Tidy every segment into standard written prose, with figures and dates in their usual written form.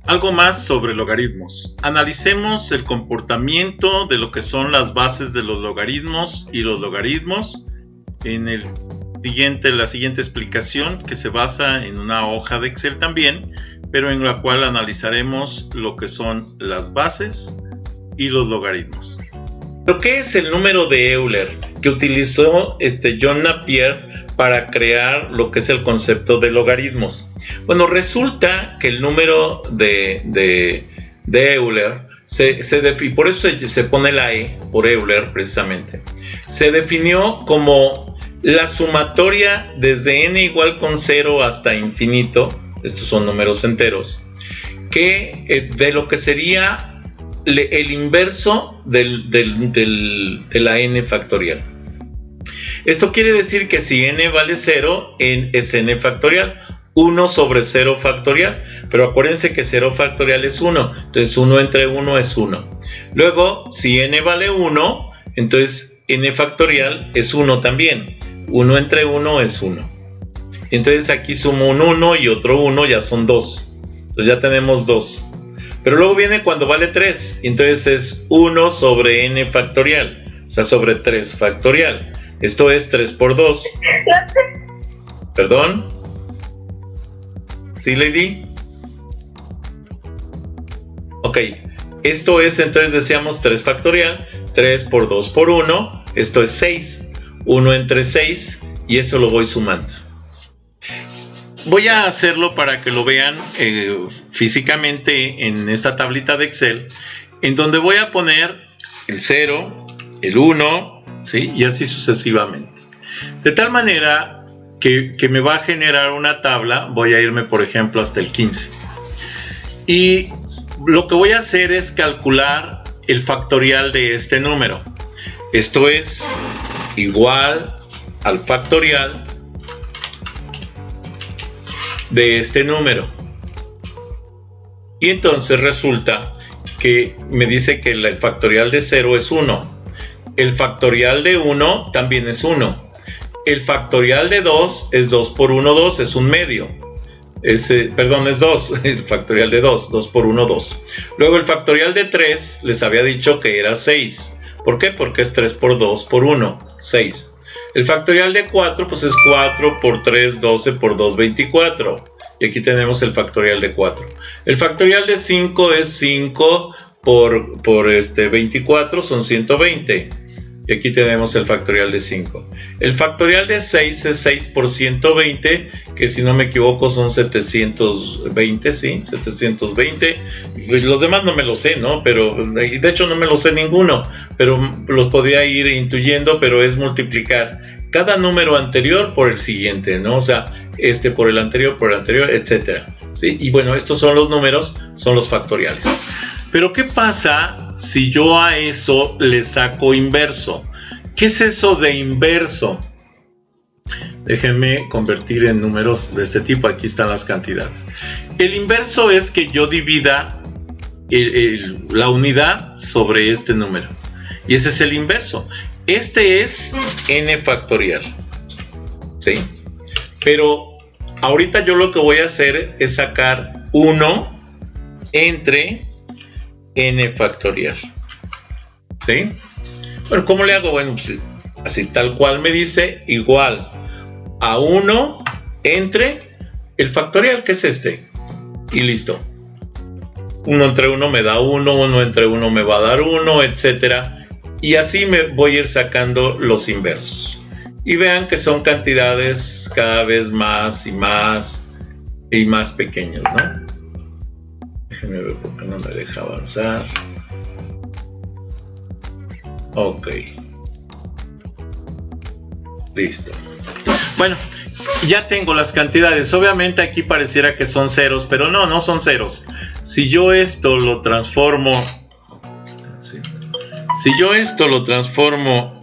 Algo más sobre logaritmos. Analicemos el comportamiento de lo que son las bases de los logaritmos y los logaritmos en la siguiente explicación, que se basa en una hoja de Excel también, pero en la cual analizaremos lo que son las bases y los logaritmos. ¿Pero qué es el número de Euler que utilizó John Napier para crear lo que es el concepto de logaritmos? Bueno, resulta que el número de Euler, y por eso se pone la E por Euler precisamente, se definió como la sumatoria desde n igual con 0 hasta infinito, estos son números enteros, de lo que sería el inverso de la n factorial. Esto quiere decir que si n vale 0, es n factorial. 1 sobre 0 factorial, pero acuérdense que 0 factorial es 1, entonces 1 entre 1 es 1. Luego, si n vale 1, entonces n factorial es 1 también. 1 entre 1 es 1. Entonces aquí sumo un 1 y otro 1, ya son 2. Entonces ya tenemos 2. Pero luego viene cuando vale 3, entonces es 1 sobre n factorial, o sea, sobre 3 factorial. Esto es 3 por 2. ¿Perdón? ¿Sí, Lady? Ok, esto es, entonces decíamos 3 factorial, 3 por 2 por 1, esto es 6, 1 entre 6, y eso lo voy sumando. Voy a hacerlo para que lo vean físicamente en esta tablita de Excel, en donde voy a poner el 0, el 1, ¿sí? Y así sucesivamente. De tal manera que me va a generar una tabla. Voy a irme, por ejemplo, hasta el 15. Y lo que voy a hacer es calcular el factorial de este número. Esto es igual al factorial de este número. Y entonces resulta que me dice que el factorial de 0 es 1. El factorial de 1 también es 1. El factorial de 2 es 2 por 1, 2, es un medio. Perdón, es 2, el factorial de 2, 2 por 1, 2. Luego el factorial de 3, les había dicho que era 6. ¿Por qué? Porque es 3 por 2 por 1, 6. El factorial de 4, pues es 4 por 3, 12 por 2, 24. Y aquí tenemos el factorial de 4. El factorial de 5 es 5 por 24, son 120. Y aquí tenemos el factorial de 5. El factorial de 6 es 6 por 120, que si no me equivoco son 720, ¿sí? 720. Los demás no me los sé, ¿no? Pero de hecho no me los sé ninguno, pero los podía ir intuyendo, pero es multiplicar cada número anterior por el siguiente, ¿no? O sea, por el anterior, etcétera, ¿sí? Y bueno, estos son los números, son los factoriales. Pero ¿qué pasa si yo a eso le saco inverso? ¿Qué es eso de inverso? Déjenme convertir en números de este tipo. Aquí están las cantidades. El inverso es que yo divida la unidad sobre este número. Y ese es el inverso. Este es n factorial, ¿sí? Pero ahorita yo lo que voy a hacer es sacar 1 entre n factorial, ¿sí? Bueno, ¿cómo le hago? Bueno, pues, así tal cual me dice, igual a 1 entre el factorial, que es este, y listo. 1 entre 1 me da 1, 1 entre 1 me va a dar 1, etcétera. Y así me voy a ir sacando los inversos. Y vean que son cantidades cada vez más y más pequeñas, ¿no? Déjenme ver por qué no me deja avanzar. Ok. Listo. Bueno, ya tengo las cantidades. Obviamente aquí pareciera que son ceros, pero no son ceros. Si yo esto lo transformo,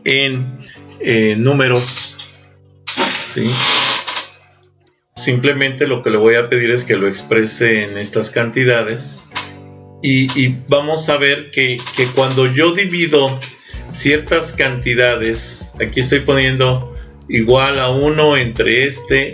en números, ¿sí? Simplemente lo que le voy a pedir es que lo exprese en estas cantidades y vamos a ver que cuando yo divido ciertas cantidades, aquí estoy poniendo igual a 1 entre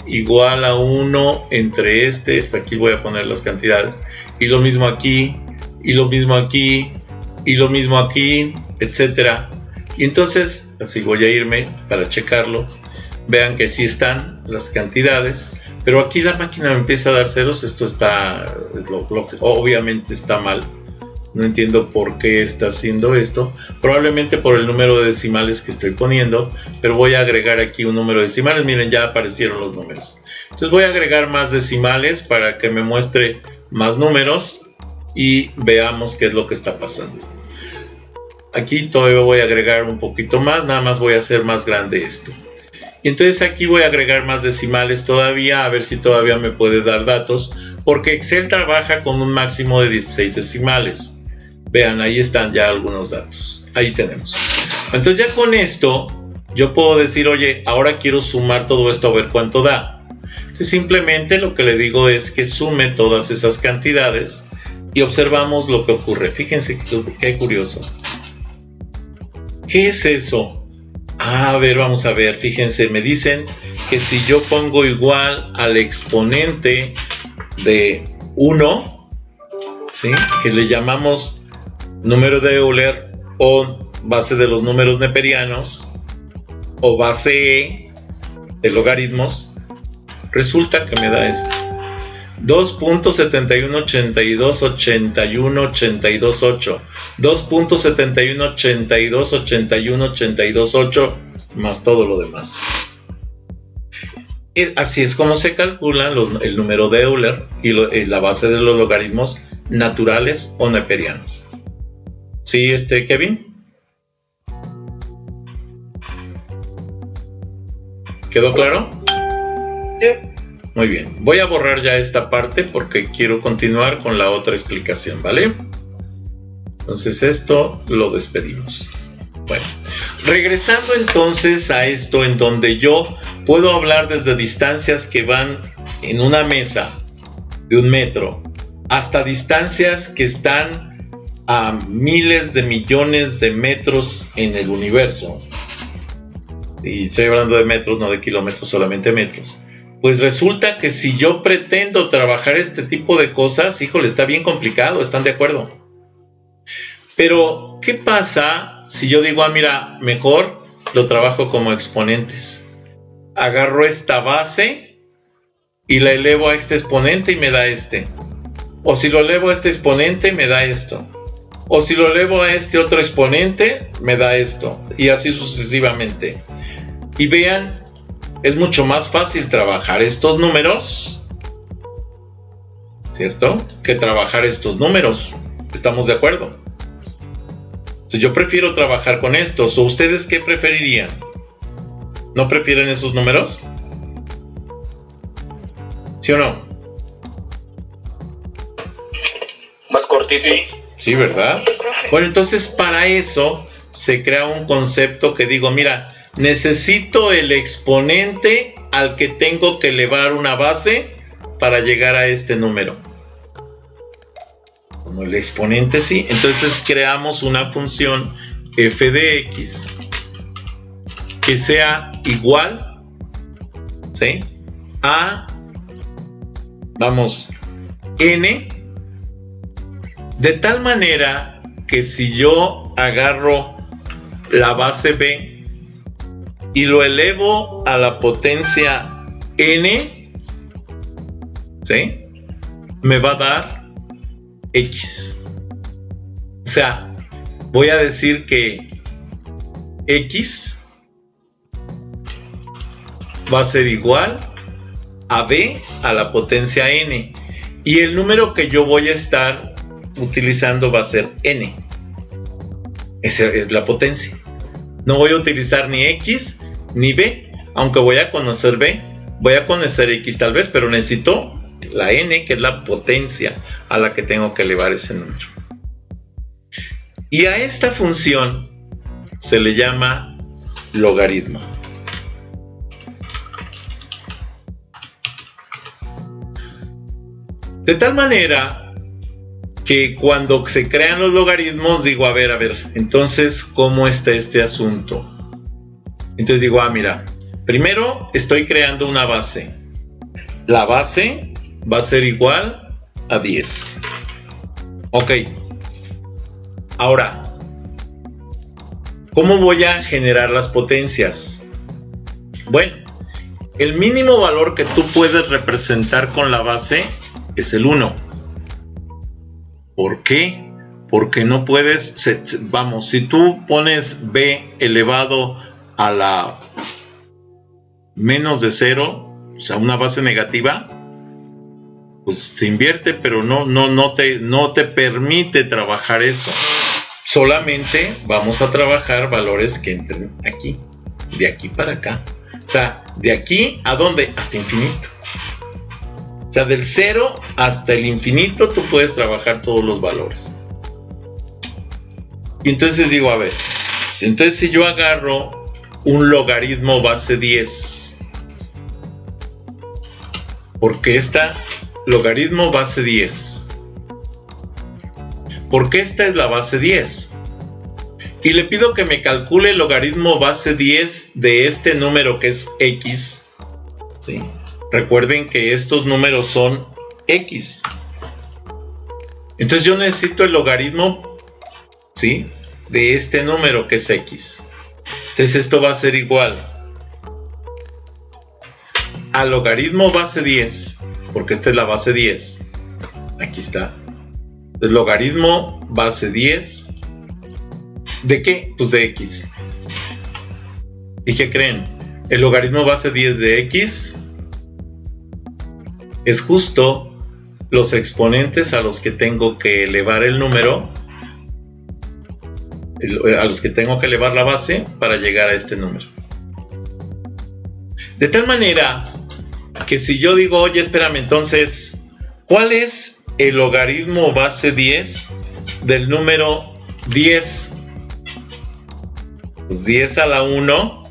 igual a 1 entre aquí voy a poner las cantidades, y lo mismo aquí, y lo mismo aquí, y lo mismo aquí, etcétera. Y entonces, así voy a irme para checarlo. Vean que sí están las cantidades, pero aquí la máquina me empieza a dar ceros. Esto está, obviamente está mal. No entiendo por qué está haciendo esto. Probablemente por el número de decimales que estoy poniendo, pero voy a agregar aquí un número de decimales. Miren, ya aparecieron los números. Entonces voy a agregar más decimales para que me muestre más números y veamos qué es lo que está pasando. Aquí todavía voy a agregar un poquito más, nada más voy a hacer más grande esto. Y entonces aquí voy a agregar más decimales todavía, a ver si todavía me puede dar datos, porque Excel trabaja con un máximo de 16 decimales. Vean, ahí están ya algunos datos. Ahí tenemos. Entonces ya con esto, yo puedo decir, oye, ahora quiero sumar todo esto a ver cuánto da. Entonces simplemente lo que le digo es que sume todas esas cantidades y observamos lo que ocurre. Fíjense qué curioso. ¿Qué es eso? A ver, vamos a ver. Fíjense, me dicen que si yo pongo igual al exponente de 1, ¿sí?, que le llamamos número de Euler o base de los números neperianos o base E de logaritmos, resulta que me da esto: 2.71828182.8, 2.71828182.8 más todo lo demás. Así es como se calcula el número de Euler y la base de los logaritmos naturales o neperianos. ¿Sí, Kevin? ¿Quedó claro? Sí. Muy bien, voy a borrar ya esta parte porque quiero continuar con la otra explicación, ¿vale? Entonces esto lo despedimos. Bueno, regresando entonces a esto en donde yo puedo hablar desde distancias que van en una mesa de 1 metro hasta distancias que están a miles de millones de metros en el universo. Y estoy hablando de metros, no de kilómetros, solamente metros. Pues resulta que si yo pretendo trabajar este tipo de cosas, híjole, está bien complicado, ¿están de acuerdo? Pero, ¿qué pasa si yo digo, mira, mejor lo trabajo como exponentes? Agarro esta base y la elevo a este exponente y me da este. O si lo elevo a este exponente, me da esto. O si lo elevo a este otro exponente, me da esto. Y así sucesivamente. Y vean, es mucho más fácil trabajar estos números, ¿cierto?, que trabajar estos números. ¿Estamos de acuerdo? Entonces yo prefiero trabajar con estos. ¿O ustedes qué preferirían? ¿No prefieren esos números? ¿Sí o no? Más cortito. Sí, ¿verdad? Bueno, entonces para eso se crea un concepto que digo, mira, necesito el exponente al que tengo que elevar una base para llegar a este número. Como el exponente sí, entonces creamos una función f de x que sea igual, ¿sí?, a, vamos, n, de tal manera que si yo agarro la base b y lo elevo a la potencia n, ¿sí?, me va a dar x. O sea, voy a decir que x va a ser igual a b a la potencia n. Y el número que yo voy a estar utilizando va a ser n. Esa es la potencia. No voy a utilizar ni x ni b, aunque voy a conocer b, voy a conocer x tal vez, pero necesito la n, que es la potencia a la que tengo que elevar ese número. Y a esta función se le llama logaritmo. De tal manera que cuando se crean los logaritmos digo, a ver, entonces, ¿cómo está este asunto? Entonces digo, mira, primero estoy creando una base. La base va a ser igual a 10. Ok. Ahora, ¿cómo voy a generar las potencias? Bueno, el mínimo valor que tú puedes representar con la base es el 1. ¿Por qué? Porque no puedes, vamos, si tú pones b elevado a la menos de 0, o sea, una base negativa, pues se invierte, pero no te permite trabajar eso. Solamente vamos a trabajar valores que entren aquí, de aquí para acá. O sea, de aquí a dónde, hasta infinito. O sea, del 0 hasta el infinito tú puedes trabajar todos los valores. Y entonces digo, a ver, entonces si yo agarro un logaritmo base 10, porque esta logaritmo base 10, porque esta es la base 10, y le pido que me calcule el logaritmo base 10 de este número que es x, ¿sí? Recuerden que estos números son x. Entonces yo necesito el logaritmo, ¿sí?, de este número que es x. Entonces esto va a ser igual al logaritmo base 10, porque esta es la base 10. Aquí está. El logaritmo base 10. ¿De qué? Pues de x. ¿Y qué creen? El logaritmo base 10 de x es justo los exponentes a los que tengo que elevar el número, a los que tengo que elevar la base para llegar a este número. De tal manera que si yo digo, oye, espérame, entonces, ¿cuál es el logaritmo base 10 del número 10? Pues 10 a la 1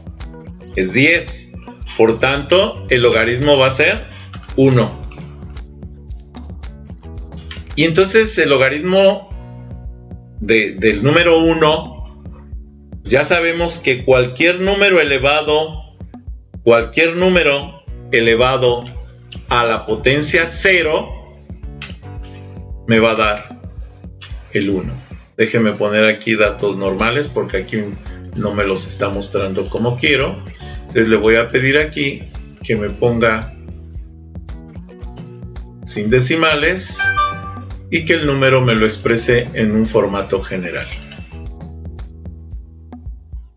es 10. Por tanto, el logaritmo va a ser 1. Y entonces el logaritmo del número 1, ya sabemos que cualquier número elevado a la potencia 0 me va a dar el 1. Déjenme poner aquí datos normales porque aquí no me los está mostrando como quiero. Entonces le voy a pedir aquí que me ponga sin decimales y que el número me lo exprese en un formato general.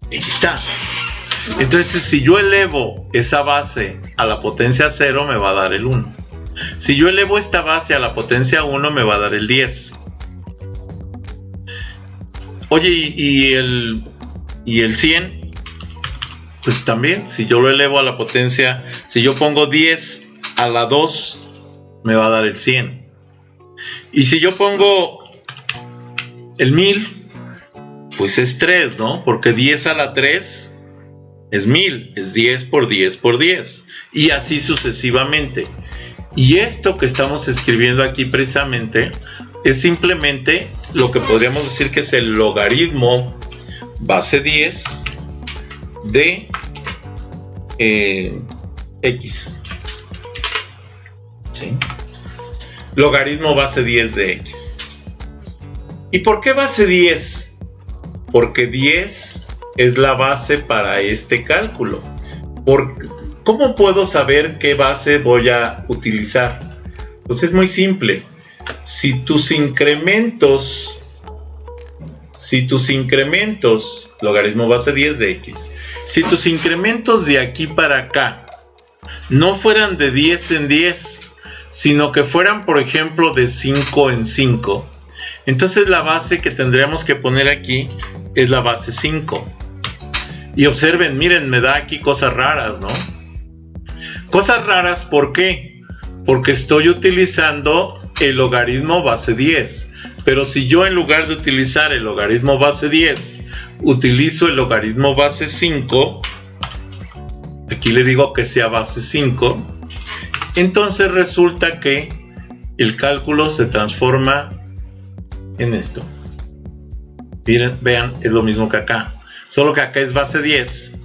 Y aquí está. Entonces, si yo elevo esa base a la potencia 0, me va a dar el 1. Si yo elevo esta base a la potencia 1, me va a dar el 10. Oye, ¿y el 100? Pues también, si yo lo elevo a la potencia, si yo pongo 10 a la 2, me va a dar el 100. Y si yo pongo el 1000, pues es 3, ¿no? Porque 10 a la 3 es 1000, es 10 por 10 por 10. Y así sucesivamente. Y esto que estamos escribiendo aquí precisamente es simplemente lo que podríamos decir que es el logaritmo base 10 de x. ¿Sí? Logaritmo base 10 de x. ¿Y por qué base 10? Porque 10 es la base para este cálculo. ¿Cómo puedo saber qué base voy a utilizar? Pues es muy simple. Si tus incrementos, logaritmo base 10 de x, si tus incrementos de aquí para acá no fueran de 10 en 10, sino que fueran, por ejemplo, de 5 en 5, entonces la base que tendríamos que poner aquí es la base 5. Y observen, miren, me da aquí cosas raras, ¿no? Cosas raras, ¿por qué? Porque estoy utilizando el logaritmo base 10. Pero si yo, en lugar de utilizar el logaritmo base 10, utilizo el logaritmo base 5, aquí le digo que sea base 5, entonces resulta que el cálculo se transforma en esto. Miren, vean, es lo mismo que acá, solo que acá es base 10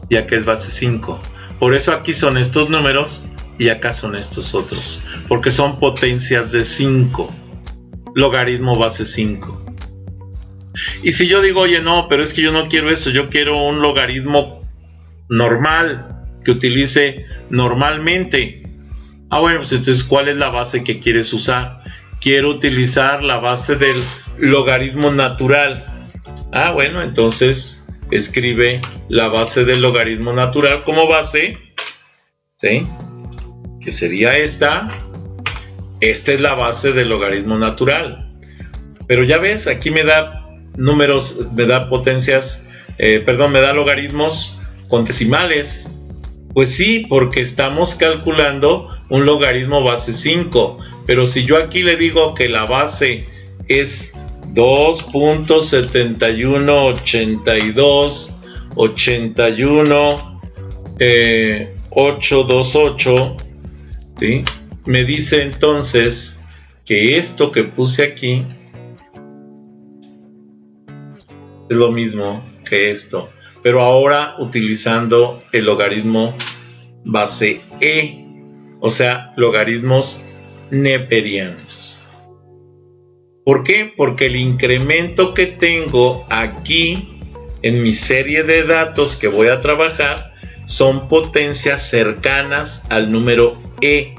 y acá es base 5. Por eso aquí son estos números y acá son estos otros, porque son potencias de 5. logaritmo base 5. Y si yo digo, oye, no, pero es que yo no quiero eso, yo quiero un logaritmo normal, que utilice normalmente. Bueno, pues entonces, ¿cuál es la base que quieres usar? Quiero utilizar la base del logaritmo natural. Bueno, entonces escribe la base del logaritmo natural como base, ¿sí? Que sería esta. Esta es la base del logaritmo natural. Pero ya ves, aquí me da números, me da potencias, me da logaritmos con decimales. Pues sí, porque estamos calculando un logaritmo base 5. Pero si yo aquí le digo que la base es 2.718281, ¿sí? Me dice entonces que esto que puse aquí es lo mismo que esto, pero ahora utilizando el logaritmo base e, o sea, logaritmos neperianos. ¿Por qué? Porque el incremento que tengo aquí en mi serie de datos que voy a trabajar son potencias cercanas al número e.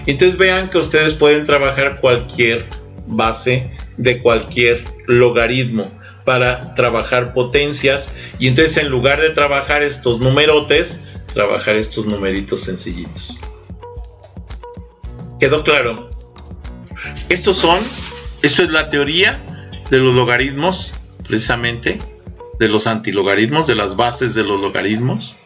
Entonces vean que ustedes pueden trabajar cualquier base de cualquier logaritmo para trabajar potencias, y entonces en lugar de trabajar estos numerotes, trabajar estos numeritos sencillitos. ¿Quedó claro? Esto es la teoría de los logaritmos, precisamente, de los antilogaritmos, de las bases de los logaritmos,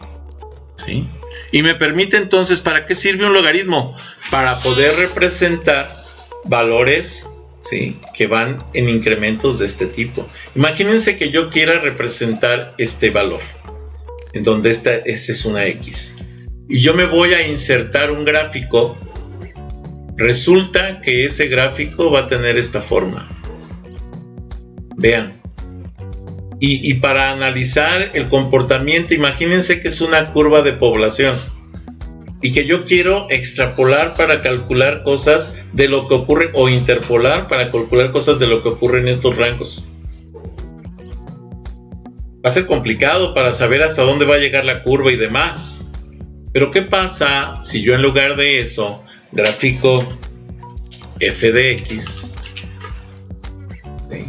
¿sí? Y me permite entonces, ¿para qué sirve un logaritmo? Para poder representar valores, ¿sí?, que van en incrementos de este tipo. Imagínense que yo quiera representar este valor, en donde esta es una X, y yo me voy a insertar un gráfico. Resulta que ese gráfico va a tener esta forma. Vean. Y para analizar el comportamiento, imagínense que es una curva de población y que yo quiero extrapolar para calcular cosas de lo que ocurre, o interpolar para calcular cosas de lo que ocurre en estos rangos. Va a ser complicado para saber hasta dónde va a llegar la curva y demás. Pero ¿qué pasa si yo en lugar de eso grafico f de x, ¿sí?,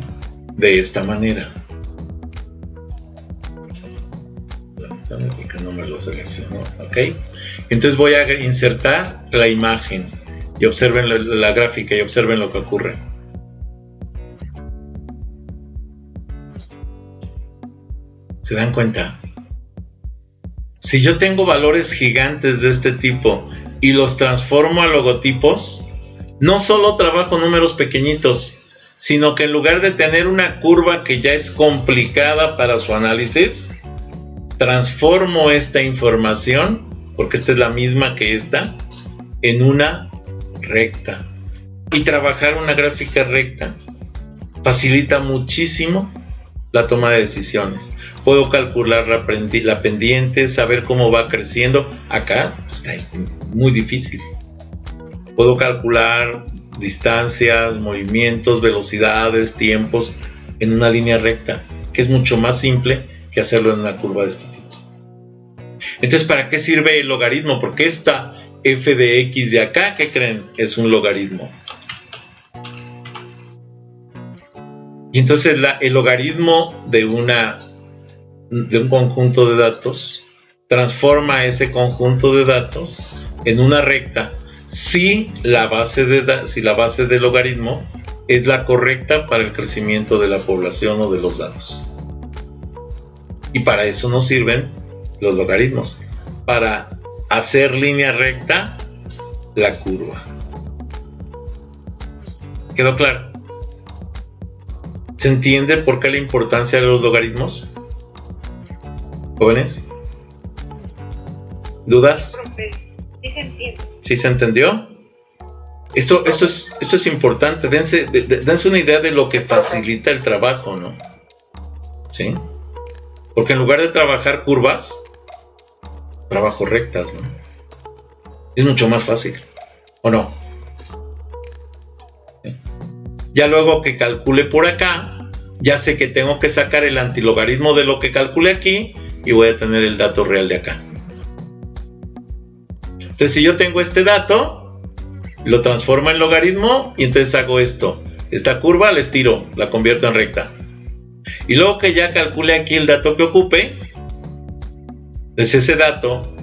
de esta manera? Que no me lo seleccionó, ¿ok? Entonces voy a insertar la imagen y observen la gráfica y observen lo que ocurre. ¿Se dan cuenta? Si yo tengo valores gigantes de este tipo y los transformo a logotipos, no solo trabajo números pequeñitos, sino que en lugar de tener una curva que ya es complicada para su análisis, transformo esta información, porque esta es la misma que esta, en una recta. Y trabajar una gráfica recta facilita muchísimo la toma de decisiones. Puedo calcular la pendiente, saber cómo va creciendo. Acá está muy difícil. Puedo calcular distancias, movimientos, velocidades, tiempos en una línea recta, que es mucho más simple que hacerlo en una curva de este tipo. Entonces, ¿para qué sirve el logaritmo? Porque esta f de x de acá, ¿qué creen? Es un logaritmo. Y entonces el logaritmo de un conjunto de datos transforma ese conjunto de datos en una recta si la base del logaritmo es la correcta para el crecimiento de la población o de los datos. Y para eso nos sirven los logaritmos, para hacer línea recta la curva. ¿Quedó claro? ¿Se entiende por qué la importancia de los logaritmos? ¿Jóvenes? ¿Dudas? Profe, sí se entiende. ¿Sí se entendió? Esto es importante. Dense una idea de lo que facilita el trabajo, ¿no? ¿Sí? Porque en lugar de trabajar curvas, trabajo rectas, ¿no? Es mucho más fácil, ¿o no? ¿Sí? Ya luego que calcule por acá, ya sé que tengo que sacar el antilogaritmo de lo que calcule aquí y voy a tener el dato real de acá. Entonces, si yo tengo este dato, lo transformo en logaritmo y entonces hago esto. Esta curva la estiro, la convierto en recta. Y luego que ya calcule aquí el dato que ocupe, entonces ese dato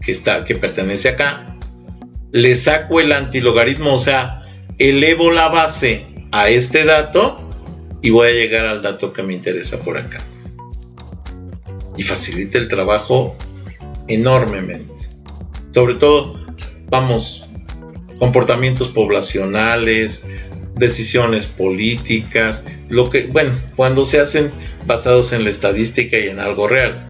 que pertenece acá, le saco el antilogaritmo, o sea, elevo la base a este dato y voy a llegar al dato que me interesa por acá. Y facilita el trabajo enormemente. Sobre todo, vamos, comportamientos poblacionales, decisiones políticas, cuando se hacen basados en la estadística y en algo real.